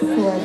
पावसाळ्यात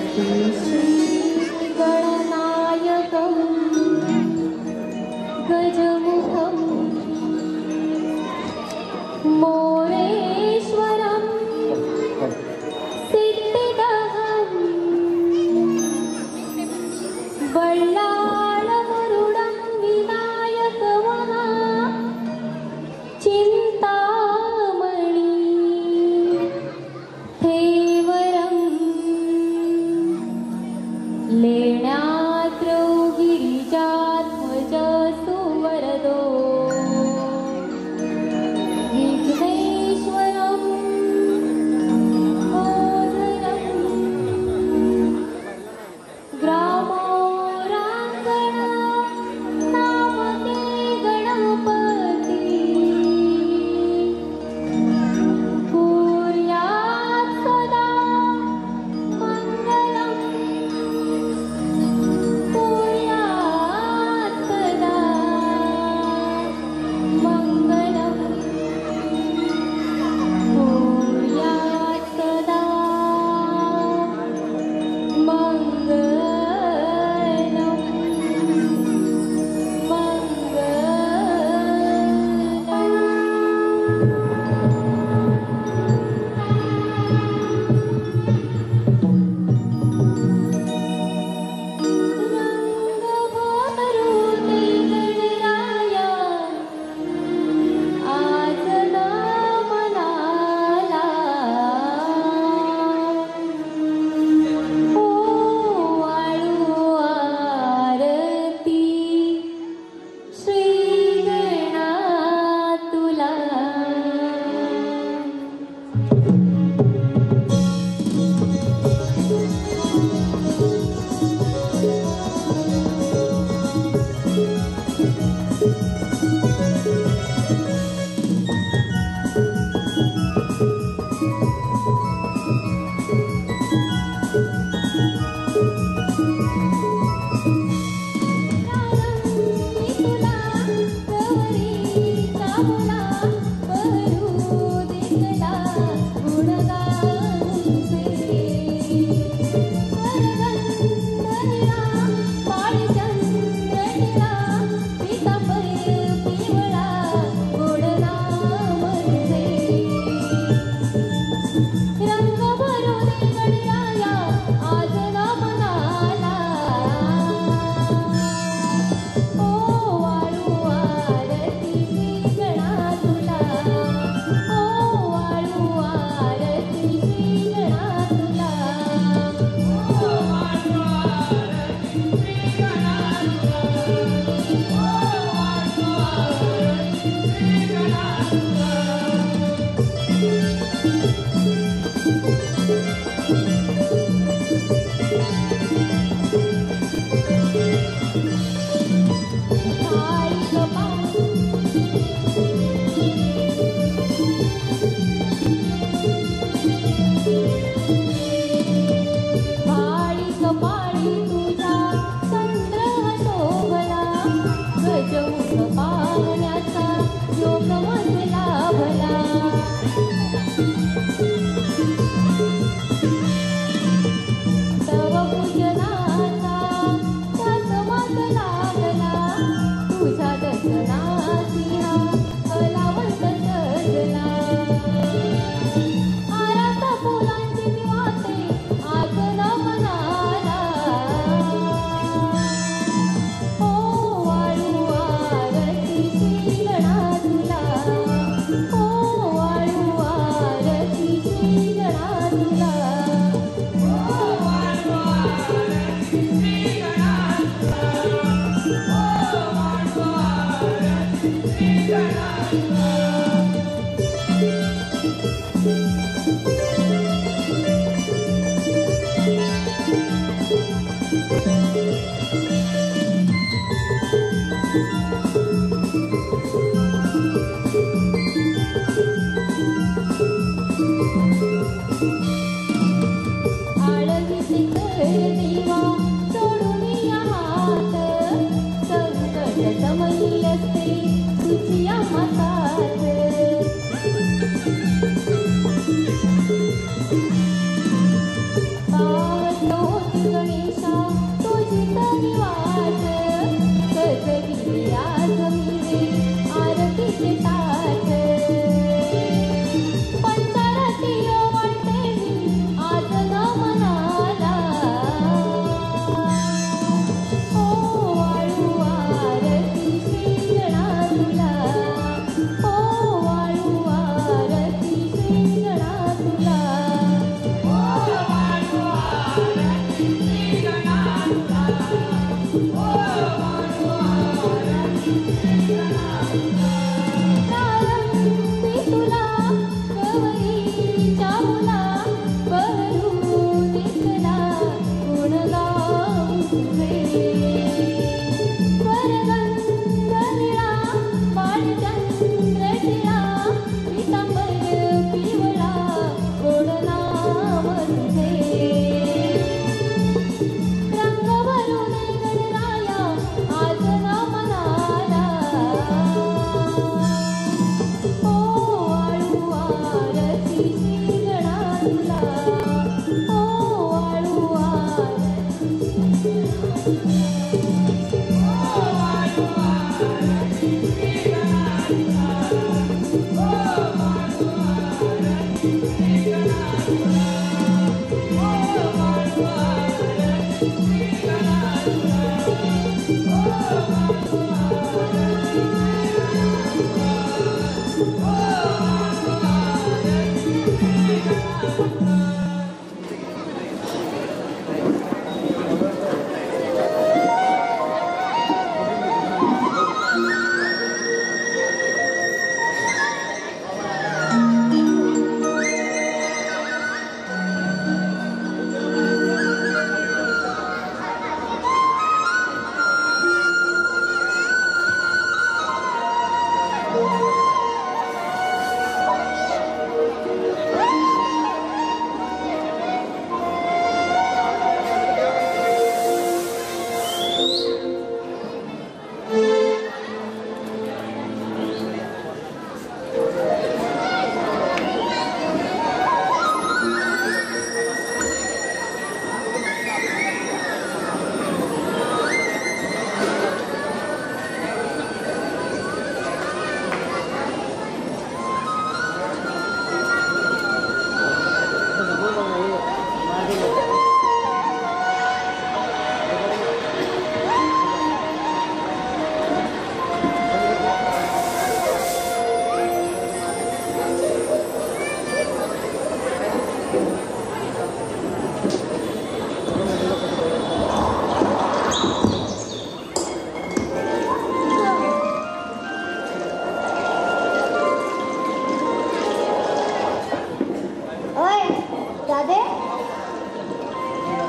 राधे,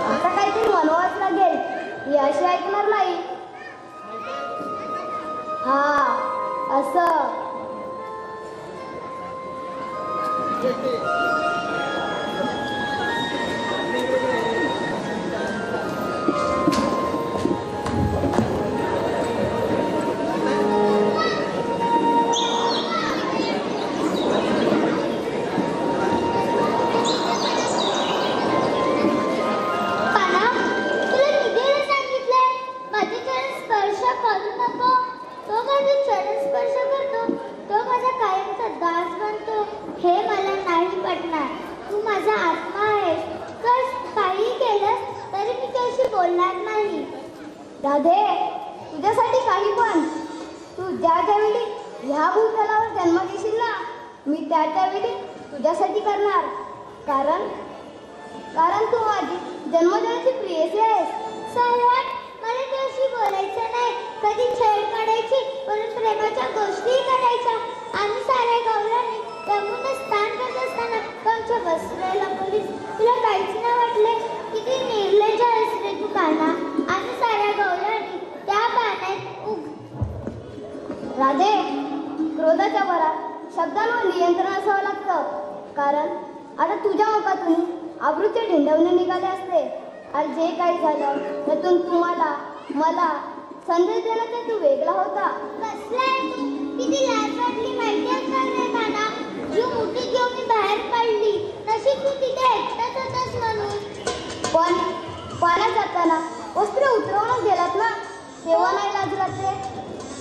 आता काहीतरी मनवाच लागेल. ही अशी ऐकणार नाही. हा असं. राधे, तुझ्यासाठी काही पण. तू ज्या ज्यावेळी ह्या भूतलावर जन्म घेशील ना, मी त्या त्यावेळी तुझ्यासाठी करणार. कारण तू माझी जन्मजन्माची प्रियसी आहेस. सायवान, मला तुझ्याशी बोलायचं नाही. कधी छेड काढायची, पण प्रेमाच्या गोष्टी करायच्या. आम्ही साऱ्या गावलाने यमुना स्नान करत असताना आमच्या वस्त्राला पोलीस. तुला काहीच नाही वाटले? किती निर्लज्ज आहेस रे तू काना. आम्ही साऱ्या गावलाने त्या पाण्यात राधे, क्रोधाच्या भरात शब्दांवर नियंत्रण असावं लागतं. कारण आता तुझ्या मुखातून आबरूचे ढिंडवणे निघाले असते. आणि जे काही झालं त्यातून तुम्हाला मला संदेश देण्याचा तू वेगळा होता. कसलाय तू? किती लाज वाटली माहिती असणार रे काना. जीव मुठी घेऊन मी बाहेर पडली. नशीब तू तिथे एकटाच होतास म्हणून. पण पाण्यात जाताना वस्त्र उतरवूनच गेलात ना, तेव्हा नाही लाज वाटते?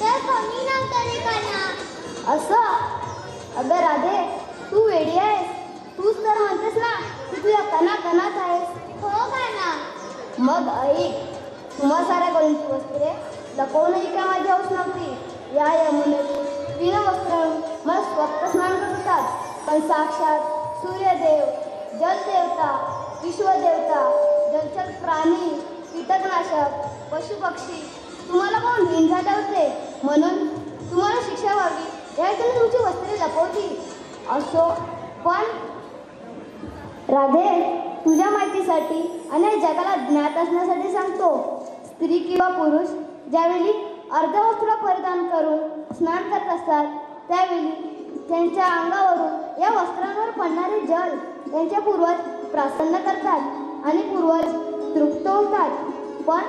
ते कमी नव्हतं रे काना. असं? अगं राधे, तू वेडी आहेस. तूच तर म्हणतेस ना की तू या कणाकणात आहेस. हो काना. मग ऐक, तुम्हा साऱ्या गळूंची वस्त्रे लपवूनही काय माझी हौस नव्हती. या यमुनेतून विना वस्त्र मला स्वतः स्नान करत होतात. पण साक्षात सूर्यदेव, जलदेवता, विश्वदेवता, जलचर प्राणी, कीटकनाशक, पशुपक्षी तुम्हाला पाहून भिन झाले होते. म्हणून तुम्हाला शिक्षा व्हावी यासाठी तुमची वस्त्रे लपवली. असो, पण राधे, तुझ्या माहितीसाठी आणि जगाला ज्ञात असण्यासाठी सांगतो. स्त्री किंवा पुरुष ज्यावेळी अर्धवस्त्र परिधान करून स्नान करत असतात, त्यावेळी त्यांच्या अंगावरून या वस्त्रांवर पडणारे जल त्यांचे पूर्वज प्रसन्न करतात आणि पूर्वज तृप्त होतात. पण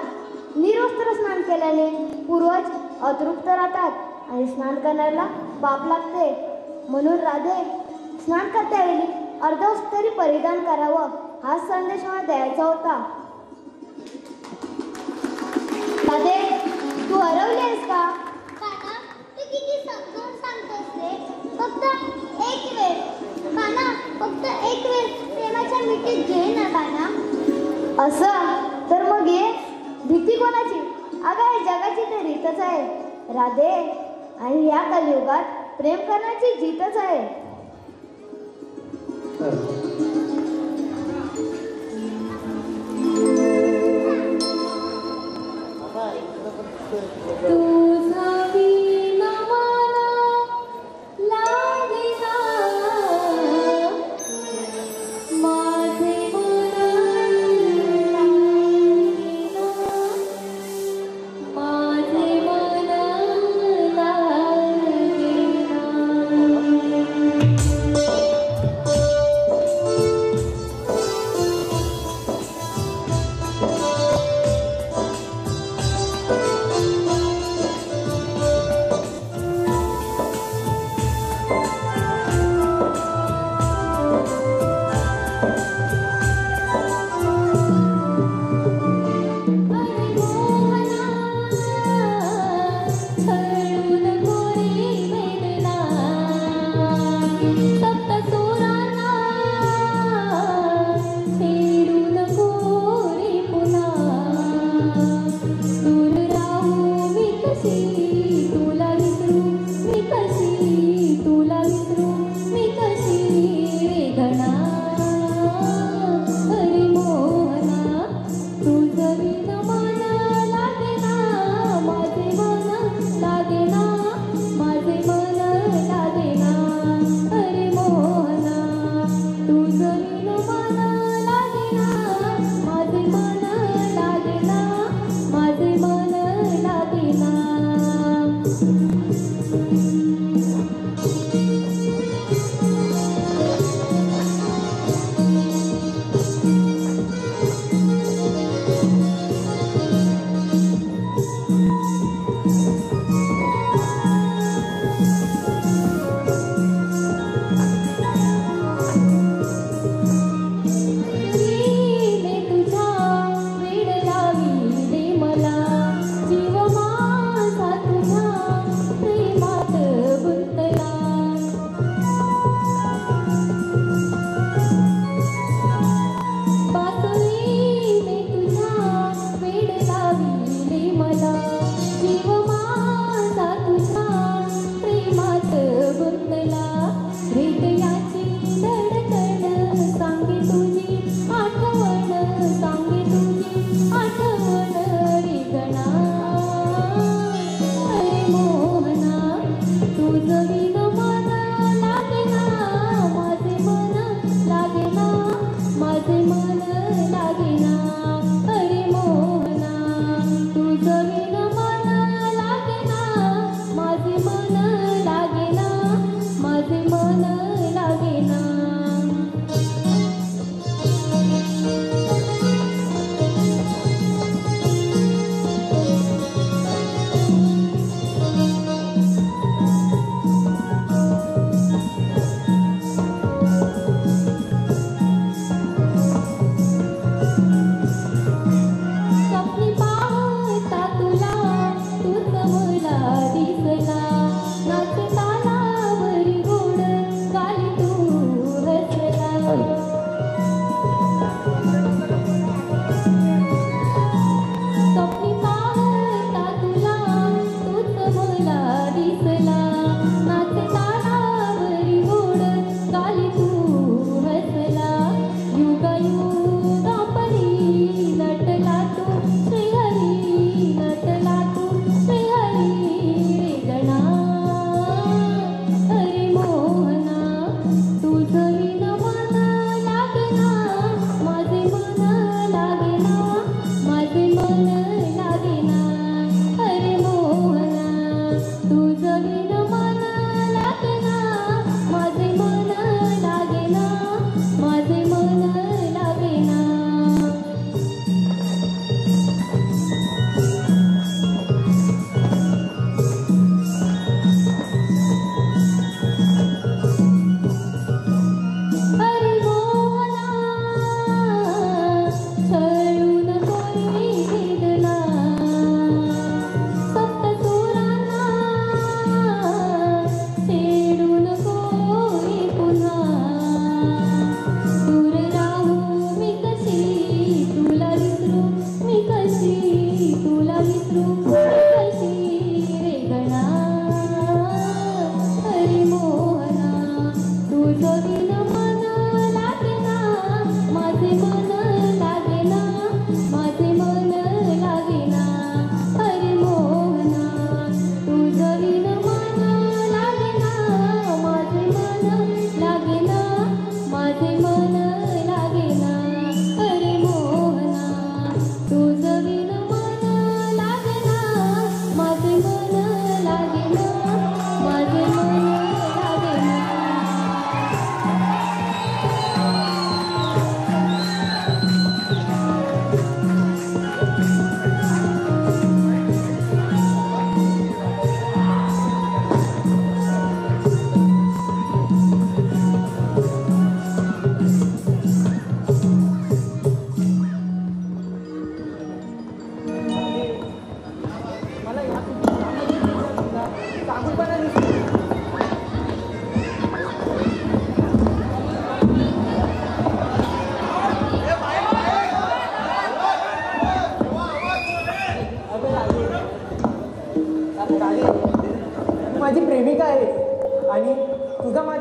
निर्वस्त्र स्नान केल्याने पूर्वज अतृप्त राहतात आणि स्नान करण्याला पाप लागते. म्हणून राधे, स्नान करत्यावेळी अर्धवस्त्र परिधान करावं हा संदेश मला द्यायचा होता. राधे, तू हरवली आहेस का? काना, तू किती समजून सांगतोस रे. फक्त एक वेळ काना, फक्त एक वेळ प्रेमाच्या मिठीत घे ना काना. असं तर मग ये. भीती कोणाची? अगं हे जगाची तर रीतच आहे राधे. आणि या कलियुगात प्रेम करण्याची जीतच आहे.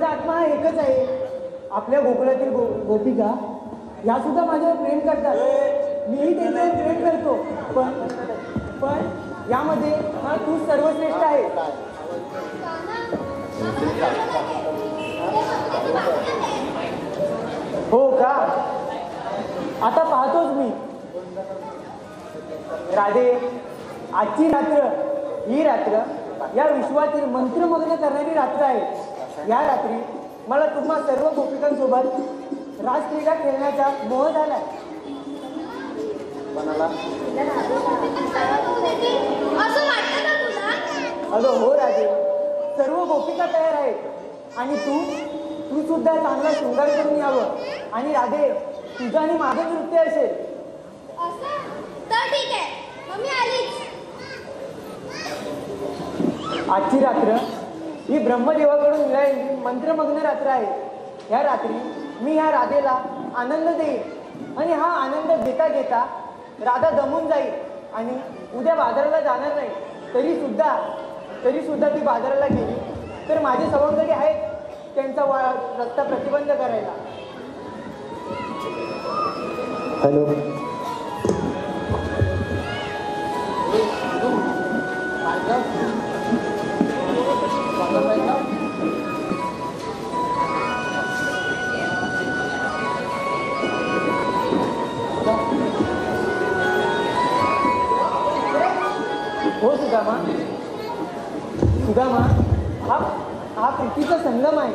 आत्मा हा एकच आहे. आपल्या गोकुळातील गोपिका या सुद्धा माझ्यावर प्रेम करतात. मीही त्यांच्यावर प्रेम करतो. पण यामध्ये हा तू सर्वश्रेष्ठ आहे. हो का? आता पाहतोच मी. राधे, आजची रात्र ही रात्र या विश्वातील मंत्रमग्न करणारी रात्र आहे. या रात्री मला तुम्हा सर्व गोपिकांसोबत रासक्रीडा खेळण्याचा मोह झालाय. अगं हो राधे, सर्व गोपिका तयार आहेत आणि तू सुद्धा चांगला शृंगार करून यावं. आणि राधे, तुझं आणि माझं नृत्य असेल. तर ठीक आहे, मग मी आलीच. आजची रात्र ही ब्रह्मदेवाकडून मिळालेली मंत्रमग्न रात्र आहे. ह्या रात्री मी ह्या राधेला आनंद देईन आणि हा आनंद घेता घेता राधा दमून जाईल आणि उद्या बाजाराला जाणार नाही. तरी सुद्धा ती बाजाराला गेली तर माझे सवंगडी आहेत त्यांचा रस्ता प्रतिबंध करायला. हॅलो, हो सुदामा, हा प्रीतीचा संगम आहे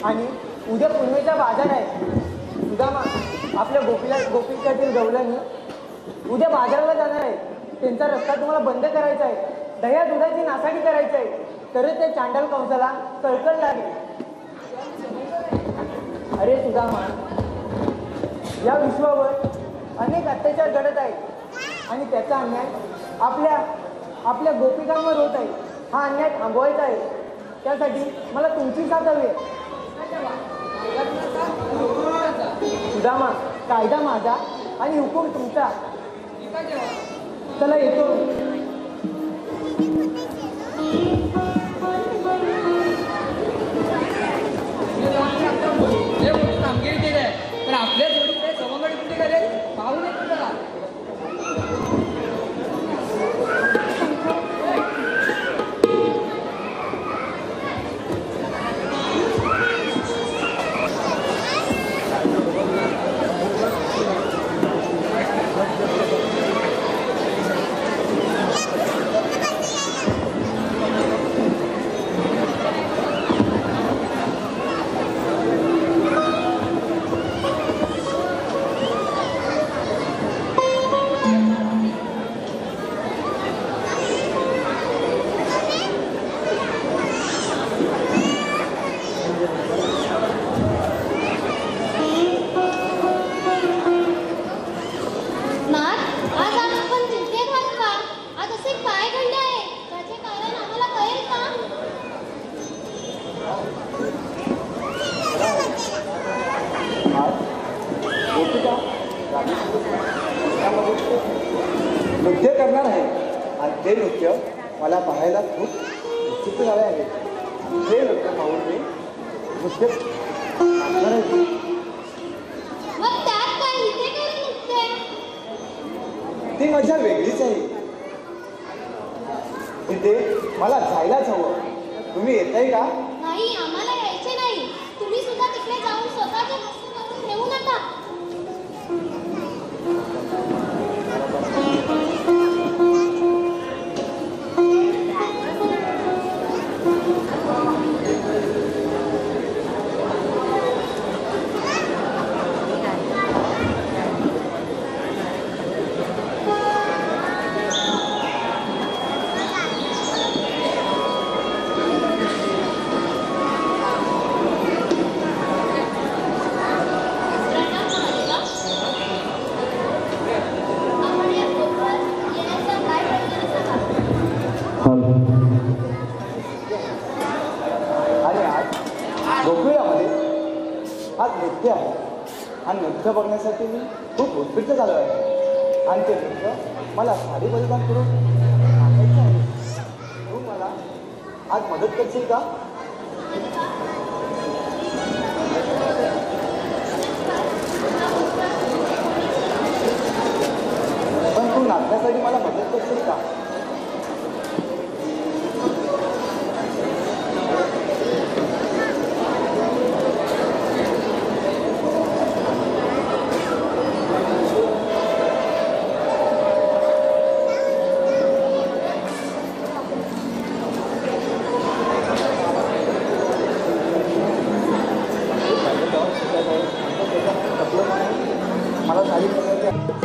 आणि उद्या पुणेचा बाजार आहे. सुदामा, आपल्या गोपिकातील गवळणी उद्या बाजाराला जाणार आहे. त्यांचा रस्ता तुम्हाला बंद करायचा आहे. दह्या दुधाची नासाडी करायची आहे. तरच त्या चांडाल कंसाला कळकळ लागेल. अरे सुदामा, या विश्वावर अनेक अत्याचार घडत आहेत आणि त्याचा अन्याय आपल्या गोपिकांवर होत आहे. हा अन्याय थांबवायचा आहे. त्यासाठी मला तुमची साथ हवी आहे. सुदामा, कायदा माझा आणि हुकूम तुमचा. चला येतो. पण आपल्या जोडीत काय सवंगडी कुठे गेले पाहून येतो त्याला. नृत्य करणार आहे आणि ते नृत्य मला पाहायला खूप उत्सुक झाले आहे. हे नृत्य पाहून मी नृत्य करणार आहे. मग त्यात काय इथे करून नृत्य? ती मजा वेगळीच आहे. तिथे मला जायलाच हवं. तुम्ही येताय का? नाही, आम्हाला यायचे नाही. तुम्ही सुद्धा तिकडे जाऊन स्वतःचे हसू करून ठेवू नका. नृत्य आहे. हा नृत्य बघण्यासाठी मी खूप उत्स्फूर्त झालो आहे आणि ते नृत्य मला साडी परिधान करून सांगायचं आहे. तू मला आज मदत करशील का? त्यासाठी मला मदत करशील का? मला साडी